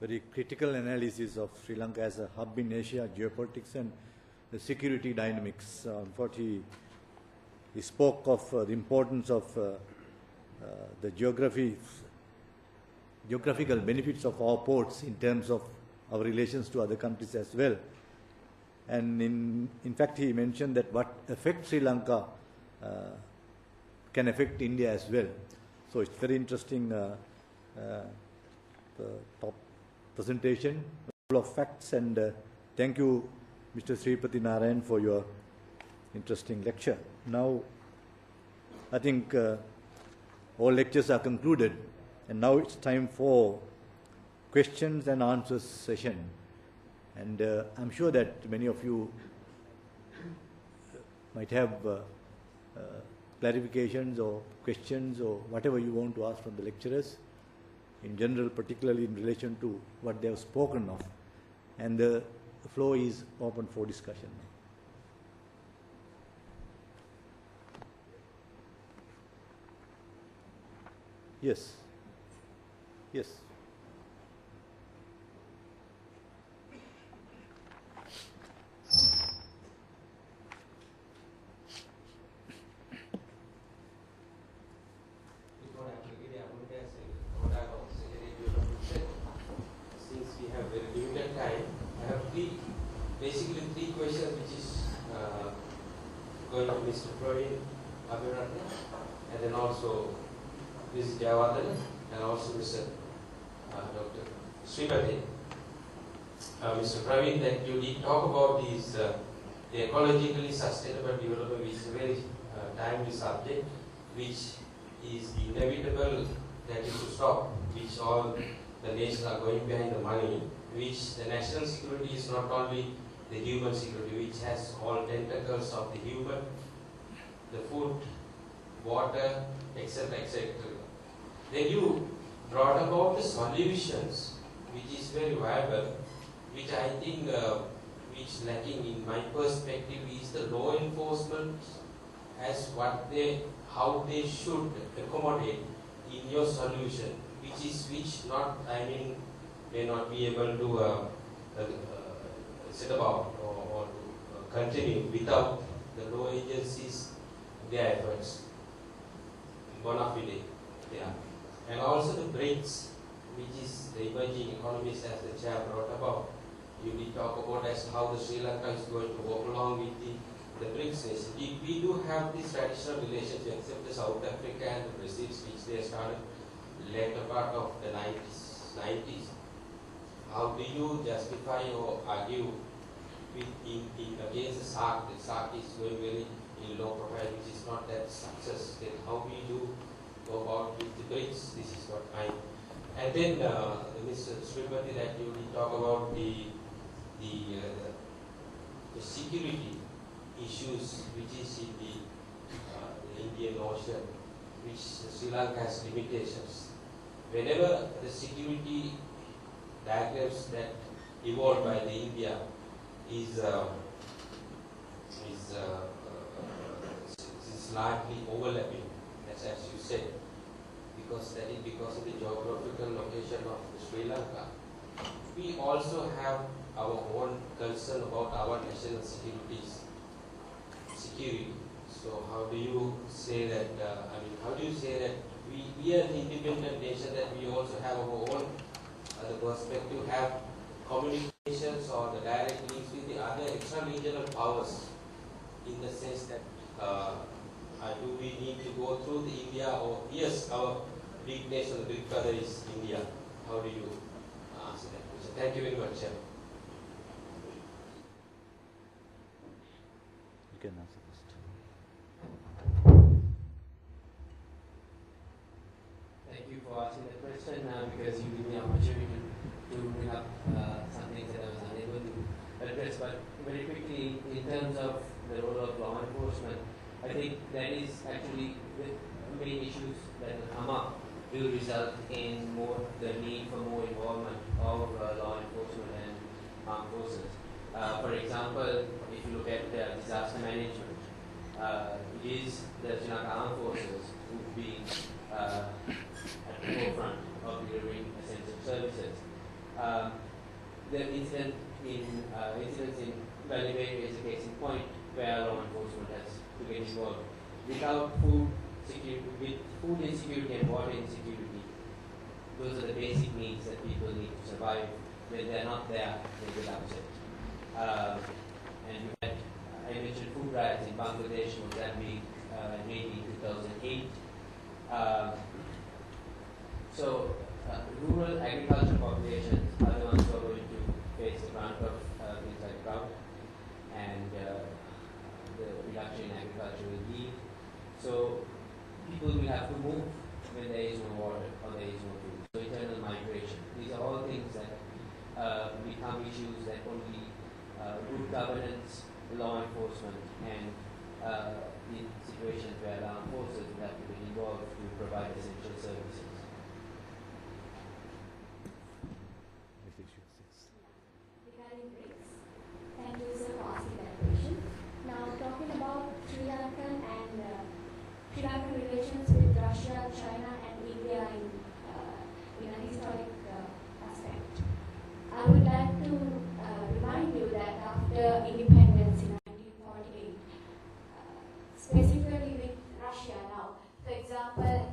very critical analysis of Sri Lanka as a hub in Asia, geopolitics and the security dynamics. He spoke of the importance of the geographical benefits of our ports in terms of our relations to other countries as well. And in fact, he mentioned that what affects Sri Lanka can affect India as well. So it's very interesting top presentation, full of facts, and thank you, Mr. Sripati Narayan, for your interesting lecture. Now, I think all lectures are concluded, and now it's time for questions and answers session. And I'm sure that many of you might have clarifications or questions or whatever you want to ask from the lecturers in general, particularly in relation to what they have spoken of. And the floor is open for discussion. Yes. Yes. Basically three questions, which is going to Mr. Praveen Abhiratna, and then also Ms. Jayawardene, and also Mr. Dr. Srimati. Mr. Praveen, that you did talk about these the ecologically sustainable development, which is a very timely subject, which is inevitable that is to stop, which all the nations are going behind the money, which the national security is not only the human security, which has all tentacles of the human, the food, water, etc., etc. Then you brought about the solutions, which is very viable, which I think, which lacking in my perspective is the law enforcement as how they should accommodate in your solution, which not, may not be able to set about or continue without the law agencies, their efforts. Bona fide, yeah. And also the BRICS, which is the emerging economies, as the chair brought about. You did talk about as how the Sri Lanka is going to walk along with the BRICS nation. We do have this traditional relationship, except the South Africa and the Brazil, which they started later part of the 90s. How do you justify or argue against the SARC? The SARC is going very in low profile, which is not that success. Then how we do go about with the BRICS? This is what I. And then Mr. Srimati, that you did talk about the security issues, which is in the Indian Ocean, which Sri Lanka has limitations. Whenever the security diagrams that evolved by the India is largely overlapping, as you said, because that is because of the geographical location of Sri Lanka. We also have our own concern about our national security. So how do you say that? How do you say that we are the independent nation, that we also have our own the perspective, have communications or the direct links with the other extra-regional powers, in the sense that do we need to go through the India, or yes, our big nation, the big brother is India. How do you answer that question? Thank you very much, Chair. You can answer first. Thank you for asking that question, because you give me an opportunity to bring up some things that I was unable to address. But very quickly, in terms of the role of law enforcement, I think that is actually many issues that will come up will result in the need for more involvement of law enforcement and armed forces. For example, if you look at disaster management, it is the Sri Lanka Armed Forces who be at the forefront of delivering essential services. The incidents in Valley is a case in point where law enforcement has to get involved. Without food security, with food insecurity and water insecurity, those are the basic needs that people need to survive. When they're not there, they get upset. And you had, I mentioned food riots in Bangladesh, Mozambique, maybe 2008. Rural agriculture populations are the ones who are going to face the brunt of things like drought and the reduction in agricultural yield. So people will have to move when there is no water or there is no food. So internal migration. These are all things that become issues that only good governance, law enforcement, and in situations where armed forces will have to be involved to provide essential services. Regarding BRICS, thank you sir for asking that question. Now talking about Sri Lankan and Sri Lankan relations with Russia, China, and India in a historic aspect. I would like to remind you that after independence in 1948, specifically with Russia now, for example,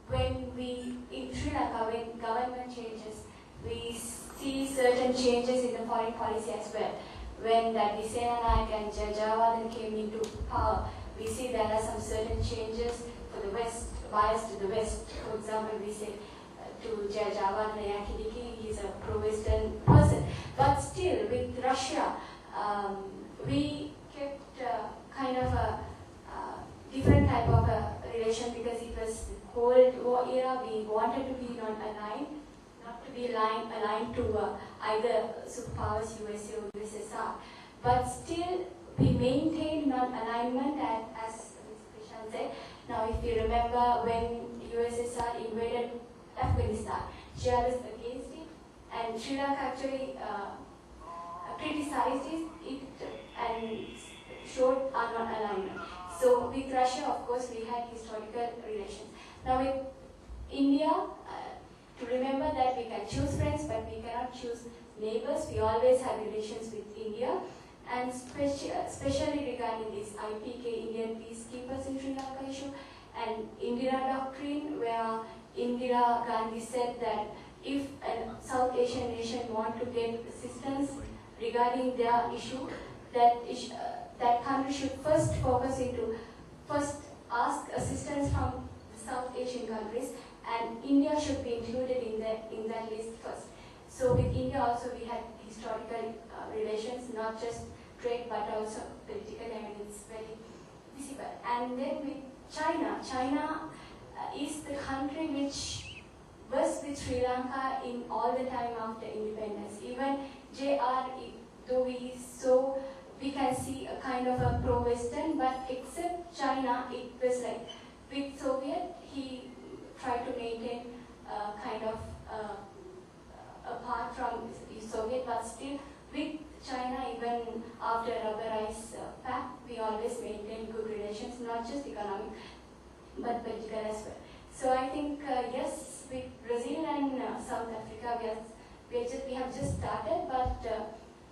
when we, in Sri Lanka, when government changes, we see certain changes in the foreign policy as well. When that Dissenanak and Jayawardena came into power, we see there are some certain changes for the West, bias to the West. For example, we say to Jayawardena Yakidiki, he's a pro-Western person. But still, with Russia, we kept kind of a different type of a relation because it was Cold War era. We wanted to be non-aligned, not to be aligned to either superpowers, USA or USSR. But still, we maintained non-alignment as Mr. Krishan said. Now, if you remember when USSR invaded Afghanistan, she was against it, and Sri Lanka actually criticized it and showed our non-alignment. So with Russia, of course, we had historical relations. Now with India, to remember that we can choose friends, but we cannot choose neighbors. We always have relations with India, and especially regarding this IPK, Indian peacekeepers in Sri Lanka issue, and Indira doctrine, where Indira Gandhi said that if a South Asian nation want to get assistance regarding their issue, that country should first ask assistance from the South Asian countries, and India should be included in that list first. So with India also we had historical relations, not just trade but also political. I mean, it's very visible. And then with China is the country which was with Sri Lanka in all the time after independence. Even JR, though we can see a kind of a pro-Western, but except China, it was like with Soviet, he tried to maintain kind of apart from Soviet, but still with China, even after rubberized pact, we always maintain good relations, not just economic, but political as well. So I think, yes, with Brazil and South Africa, we have just started, but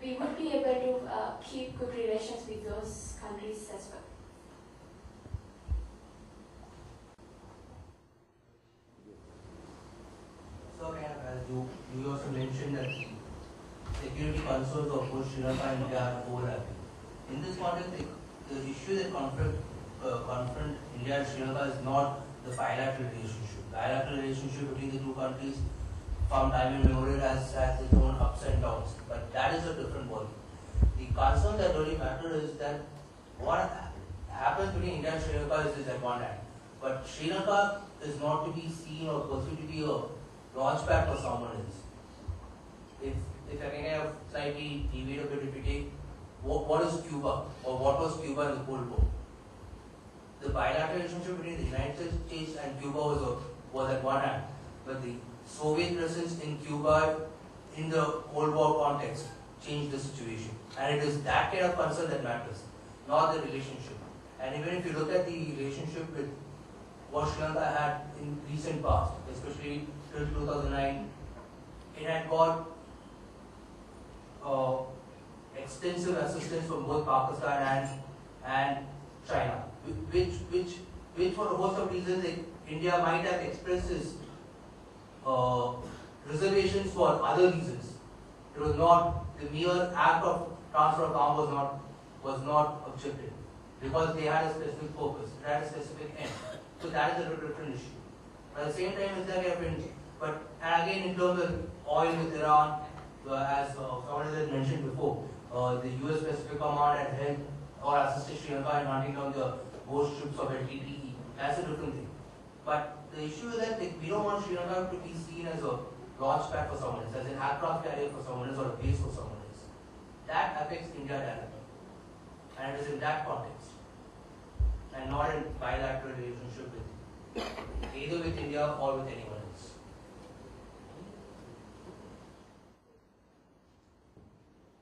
we would be able to keep good relations with those countries as well. So, as you also mentioned that security concerns of both Sri Lanka and India are overlapping. In this context, the issue that confront India and Sri Lanka is not the bilateral relationship. Bilateral relationship between the two countries from time immemorial has its own ups and downs, but that is a different ball. The concern that really matters is that what happens between India and Sri Lanka is at one hand, but Sri Lanka is not to be seen or perceived to be a launchpad for someone else. If I can have slightly deviate a bit, if you take what is Cuba or what was Cuba in the Cold War, the bilateral relationship between the United States and Cuba was at one hand, but the Soviet presence in Cuba in the Cold War context changed the situation. And it is that kind of concern that matters, not the relationship. And even if you look at the relationship with what Sri Lanka had in recent past, especially till 2009, it had got extensive assistance from both Pakistan and China, which for a host of reasons India might have expressed its reservations for other reasons. It was not the mere act of transfer of arm was not objected because they had a specific purpose, it had a specific end. So that is a different issue. But at the same time, it's like but again in terms of oil with Iran, as someone has mentioned before, the US Pacific Command had helped or assisted Sri Lanka in hunting down the ghost ships of LTTE. That's a different thing. But the issue is that we don't want Sri Lanka to be seen as a launch pad for someone else, as an aircraft carrier for someone else or a base for someone else. That affects India directly. And it is in that context. And not in bilateral relationship with either with India or with anyone else.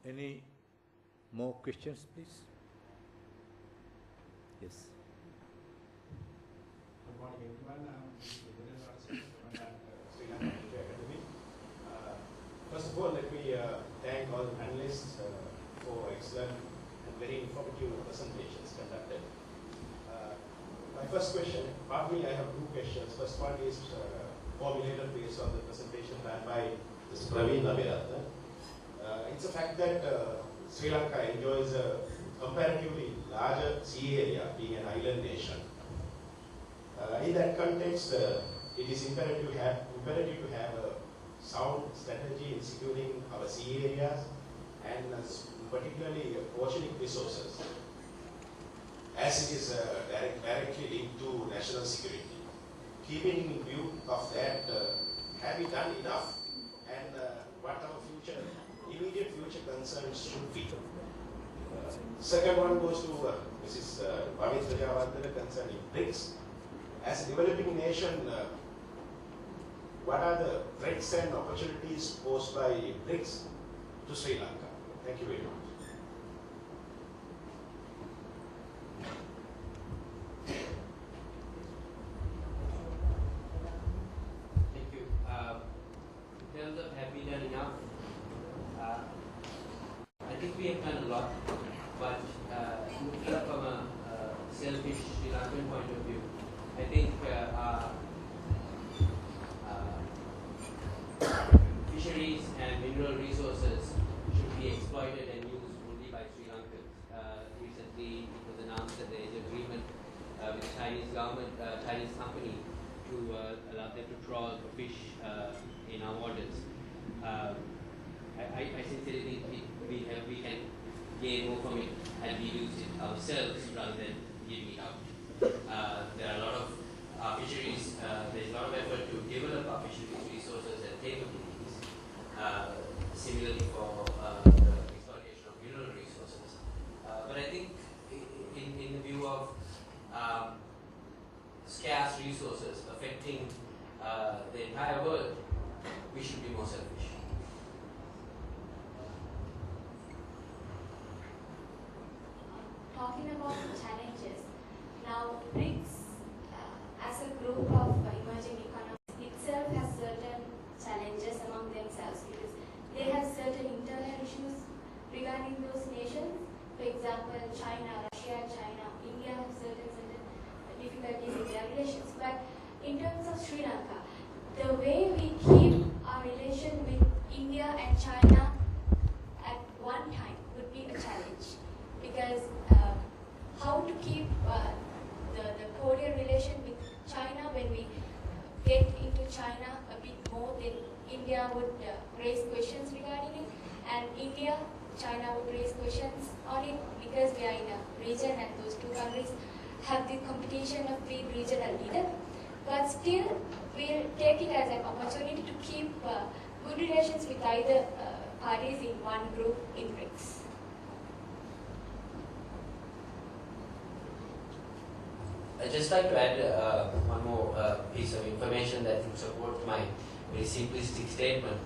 Any more questions, please? Yes. Good morning, everyone. I'm Sri Lanka Academy. First of all, let me thank all the panelists for excellent and very informative presentations conducted. My first question, partly I have two questions. First one is formulated based on the presentation done by Mr. Praveen Nabiratna. It's a fact that Sri Lanka enjoys a comparatively larger sea area, being an island nation. In that context, it is imperative to have a sound strategy in securing our sea areas and particularly oceanic resources, as it is directly linked to national security. Keeping in view of that, have we done enough, and what our immediate future concerns should be? Second one goes to Mrs. Pavitra Javadana concerning BRICS. As a developing nation, what are the threats and opportunities posed by BRICS to Sri Lanka? Thank you very much. Thank you. In terms of have we done enough, I think we have done a lot, but looking from a selfish Sri Lankan point of view, I think our fisheries and mineral resources should be exploited and used only by Sri Lankans. Recently, it was announced that there is an agreement with the Chinese government, Chinese company, to allow them to trawl for fish in our waters. I sincerely think we can gain more from it and we use it ourselves rather than giving it out. There are a lot of our fisheries, there's a lot of effort to develop our fisheries resources and capabilities. Similarly for the exploitation of mineral resources. But I think in the view of scarce resources affecting the entire world, we should be more selfish. Talking about the challenges, now BRICS as a group of emerging economies itself has certain challenges among themselves because they have certain internal issues regarding those nations. For example, China, Russia, China, India have certain difficulties in their relations. But in terms of Sri Lanka, the way we keep our relation with India and China at one time would be a challenge because how to keep the cordial relation with China when we get into China a bit more, then India would raise questions regarding it, and India, China would raise questions on it because we are in a region and those two countries have the competition of being regional leader. But still, we'll take it as an opportunity to keep good relations with either parties in one group in BRICS. I'd just like to add one more piece of information that would support my very simplistic statement.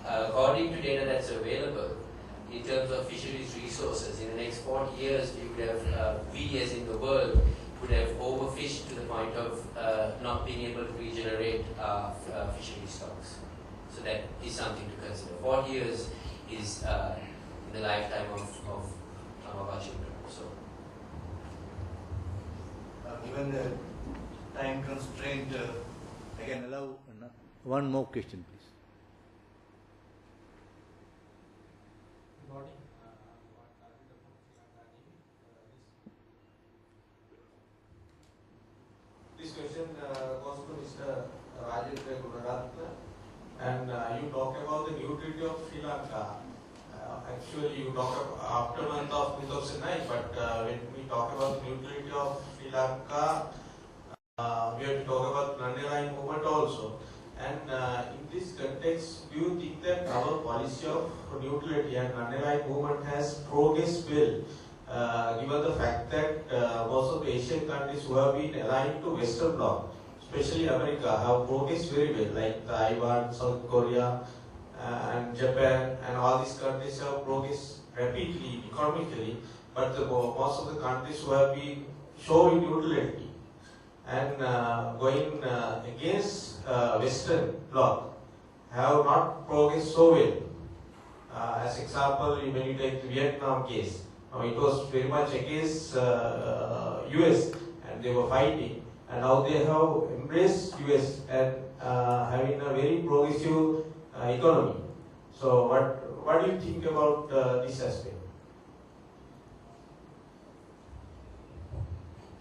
According to data that's available, in terms of fisheries resources, in the next 40 years, you would have, we as in the world, would have overfished to the point of not being able to regenerate fishery stocks. So that is something to consider. 40 years is in the lifetime of some of our children. So, given the time constraint, I can allow one more question, please. Good morning. This question goes to Mr. Rajendra Gunaratna, and you talk about the neutrality of Sri Lanka. Actually, you talk about aftermath of 2009, but when we talk about the neutrality of Sri Lanka, we have to talk about non-aligned movement also. And in this context, do you think that our policy of neutrality and non-aligned movement has progressed well, given the fact that most of the Asian countries who have been aligned to Western Bloc, especially America, have progressed very well, like Taiwan, South Korea, and Japan, and all these countries have progressed rapidly economically, but most of the countries who have been showing neutrality and going against Western Bloc have not progressed so well. As example, when you take the Vietnam case, it was very much against US and they were fighting, and now they have embraced US and having a very progressive economy. So what do you think about this aspect?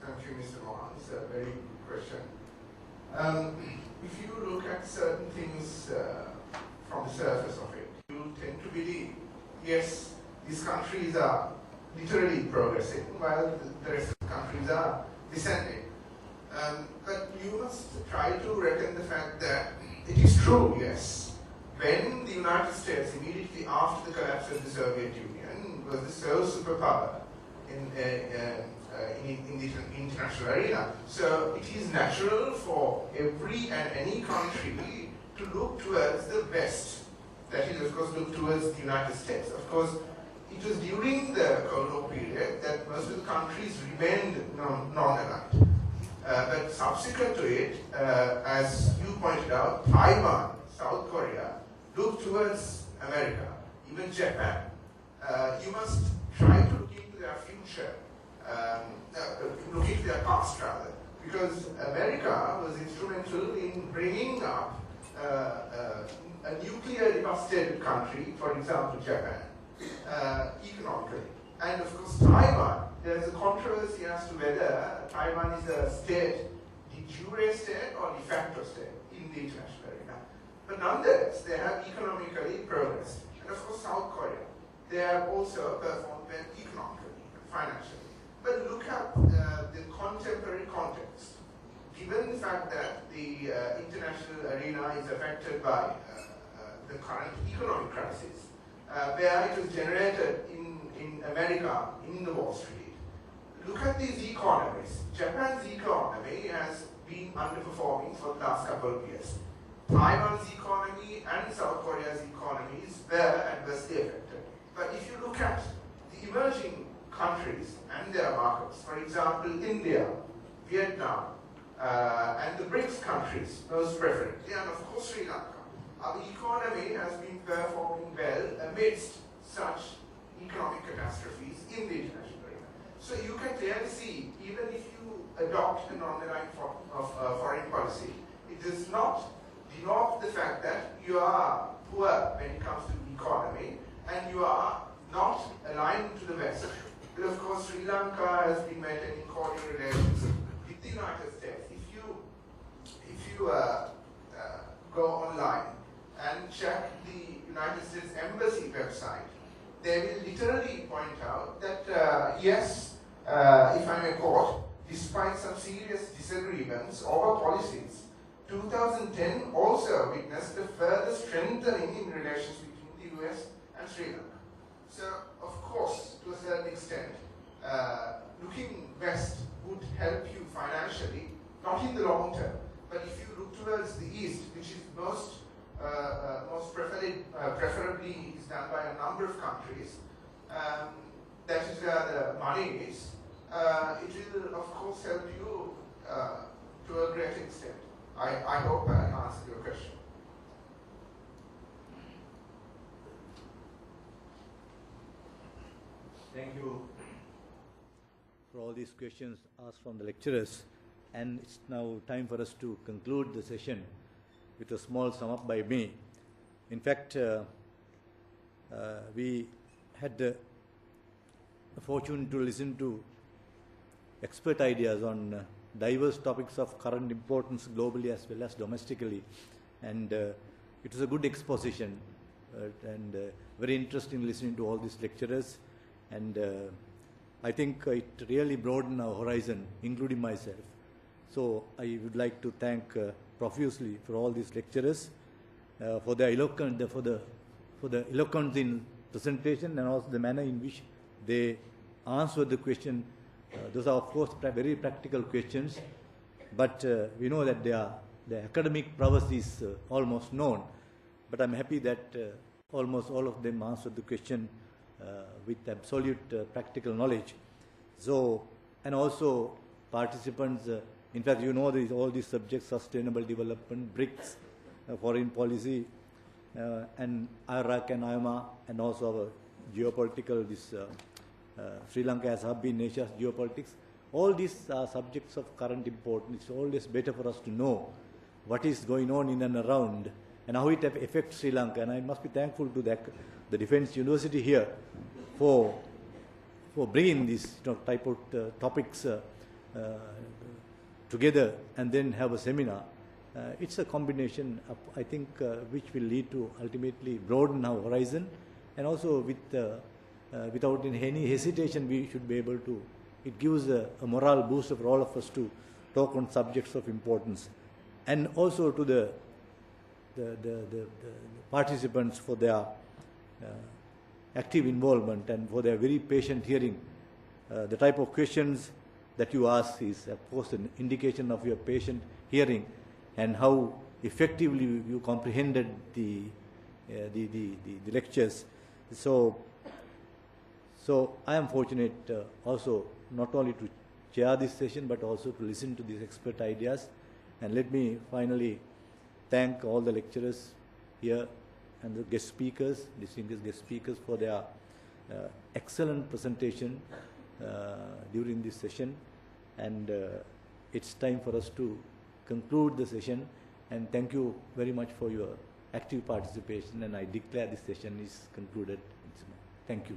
Thank you, Mr. Mohan. It's a very good question. If you look at certain things from the surface of it, you tend to believe, yes, these countries are literally progressing, while the rest of the countries are descending. But you must try to reckon the fact that it is true, yes. When the United States, immediately after the collapse of the Soviet Union, was the sole superpower in the international arena. So it is natural for every and any country to look towards the West. That is, of course, look towards the United States. Of course, it was during the Cold War period that most of the countries remained non-aligned. But subsequent to it, as you pointed out, Taiwan, South Korea, look towards America, even Japan. You must try to look into their future, look into their past rather, because America was instrumental in bringing up a nuclear devastated country, for example Japan, economically. And of course Taiwan, there is a controversy as to whether Taiwan is a state, de jure state or de facto state in the international arena. But nonetheless, they have economically progressed. And of course South Korea, they have also performed well economically and financially. But look at the contemporary context. Given the fact that the international arena is affected by the current economic crisis, where it was generated in America, in the Wall Street. Look at these economies. Japan's economy has been underperforming for the last couple of years. Taiwan's economy and South Korea's economies were adversely affected. But if you look at the emerging countries and their markets, for example, India, Vietnam, and the BRICS countries, most preferably, and of course Sri Lanka, our economy has been performing well amidst such economic catastrophes in the international arena. So you can clearly see, even if you adopt a non-aligned foreign policy, it does not denote the fact that you are poor when it comes to the economy and you are not aligned to the West. But of course, Sri Lanka has been maintaining cordial relations with the United States. If you go online and check the United States Embassy website, they will literally point out that yes, if I may quote, despite some serious disagreements over policies, 2010 also witnessed a further strengthening in relations between the US and Sri Lanka. So, of course, to a certain extent, looking west would help you financially, not in the long term, but if you look towards the east, which is most preferably is done by a number of countries, that is where the money is, it will of course help you to a great extent. I hope I answered your question. Thank you for all these questions asked from the lecturers. And it's now time for us to conclude the session with a small sum up by me. In fact, we had the fortune to listen to expert ideas on diverse topics of current importance globally as well as domestically. And it was a good exposition and very interesting listening to all these lecturers. And I think it really broadened our horizon, including myself. So I would like to thank profusely for all these lecturers for their eloquence in presentation and also the manner in which they answered the question. Those are, of course, very practical questions, but we know that their academic prowess is almost known. But I'm happy that almost all of them answered the question with absolute practical knowledge. So, and also participants, in fact, you know, all these subjects: sustainable development, BRICS, foreign policy, and Iraq and IMA, and also our geopolitical, Sri Lanka as hub in Asia's geopolitics. All these are subjects of current importance. It's always better for us to know what is going on in and around and how it affects Sri Lanka. And I must be thankful to the Defence University here for bringing these type of topics together and then have a seminar. It's a combination, I think, which will lead to ultimately broaden our horizon, and also without any hesitation, we should be able to. It gives a morale boost for all of us to talk on subjects of importance, and also to the participants for their active involvement and for their very patient hearing. The type of questions that you ask is, of course, an indication of your patient hearing and how effectively you comprehended the lectures. So I am fortunate also not only to chair this session but also to listen to these expert ideas. And let me finally thank all the lecturers here and the guest speakers, distinguished guest speakers, for their excellent presentation during this session. And it's time for us to conclude the session. And thank you very much for your active participation. And I declare this session is concluded. Thank you.